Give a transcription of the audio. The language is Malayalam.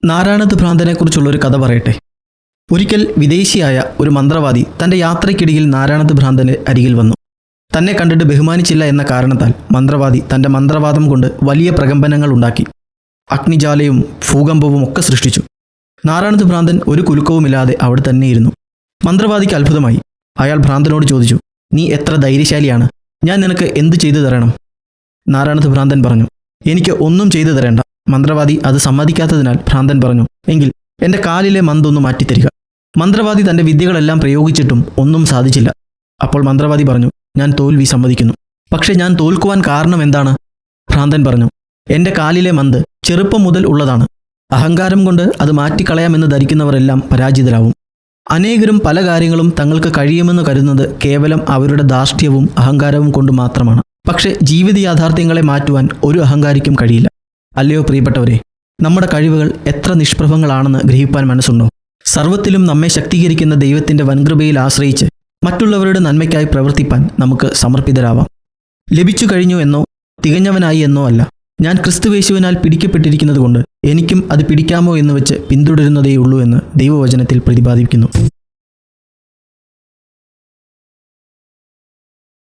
നാരായണത്ത് ഭ്രാന്തനെക്കുറിച്ചുള്ള ഒരു കഥ പറയട്ടെ. ഒരിക്കൽ വിദേശിയായ ഒരു മന്ത്രവാദി തൻ്റെ യാത്രയ്ക്കിടയിൽ നാരായണത്ത് ഭ്രാന്തന് അരികിൽ വന്നു. തന്നെ കണ്ടിട്ട് ബഹുമാനിച്ചില്ല എന്ന കാരണത്താൽ മന്ത്രവാദി തൻ്റെ മന്ത്രവാദം കൊണ്ട് വലിയ പ്രകമ്പനങ്ങൾ ഉണ്ടാക്കി. അഗ്നിജാലയും ഭൂകമ്പവും ഒക്കെ സൃഷ്ടിച്ചു. നാരായണത്ത് ഭ്രാന്തൻ ഒരു കുലുക്കവുമില്ലാതെ അവിടെ തന്നെയിരുന്നു. മന്ത്രവാദിക്ക് അത്ഭുതമായി. അയാൾ ഭ്രാന്തനോട് ചോദിച്ചു, "നീ എത്ര ധൈര്യശാലിയാണ്, ഞാൻ നിനക്ക് എന്തു ചെയ്തു തരണം?" നാരായണത്ത് ഭ്രാന്തൻ പറഞ്ഞു, "എനിക്ക് ഒന്നും ചെയ്തു തരേണ്ട." മന്ത്രവാദി അത് സമ്മതിക്കാത്തതിനാൽ ഭ്രാന്തൻ പറഞ്ഞു, "എങ്കിൽ എൻ്റെ കാലിലെ മന്തൊന്ന് മാറ്റിത്തരിക." മന്ത്രവാദി തൻ്റെ വിദ്യകളെല്ലാം പ്രയോഗിച്ചിട്ടും ഒന്നും സാധിച്ചില്ല. അപ്പോൾ മന്ത്രവാദി പറഞ്ഞു, "ഞാൻ തോൽവി സമ്മതിക്കുന്നു. പക്ഷേ ഞാൻ തോൽക്കുവാൻ കാരണം എന്താണ്?" ഭ്രാന്തൻ പറഞ്ഞു, "എൻ്റെ കാലിലെ മന്ത് ചെറുപ്പം മുതൽ ഉള്ളതാണ്. അഹങ്കാരം കൊണ്ട് അത് മാറ്റിക്കളയാമെന്ന് ധരിക്കുന്നവരെല്ലാം പരാജിതരാവും. അനേകരും പല കാര്യങ്ങളും തങ്ങൾക്ക് കഴിയുമെന്ന് കരുതുന്നത് കേവലം അവരുടെ ധാർഷ്ട്യവും അഹങ്കാരവും കൊണ്ട് മാത്രമാണ്. പക്ഷേ ജീവിത യാഥാർത്ഥ്യങ്ങളെ മാറ്റുവാൻ ഒരു അഹങ്കാരിക്കും കഴിയില്ല. അല്ലയോ പ്രിയപ്പെട്ടവരെ, നമ്മുടെ കഴിവുകൾ എത്ര നിഷ്പ്രഭങ്ങളാണെന്ന് ഗ്രഹിപ്പാൻ മനസ്സുണ്ടോ? സർവ്വത്തിലും നമ്മെ ശക്തീകരിക്കുന്ന ദൈവത്തിൻ്റെ വൻകൃപയിൽ ആശ്രയിച്ച് മറ്റുള്ളവരുടെ നന്മയ്ക്കായി പ്രവർത്തിപ്പാൻ നമുക്ക് സമർപ്പിതരാവാം. ലഭിച്ചു കഴിഞ്ഞു എന്നോ തികഞ്ഞവനായി എന്നോ അല്ല, ഞാൻ ക്രിസ്തുവേശുവിനാൽ പിടിക്കപ്പെട്ടിരിക്കുന്നത് കൊണ്ട് എനിക്കും അത് പിടിക്കാമോ എന്ന് വെച്ച് പിന്തുടരുന്നതേയുള്ളൂ എന്ന് ദൈവവചനത്തിൽ പ്രതിപാദിക്കുന്നു.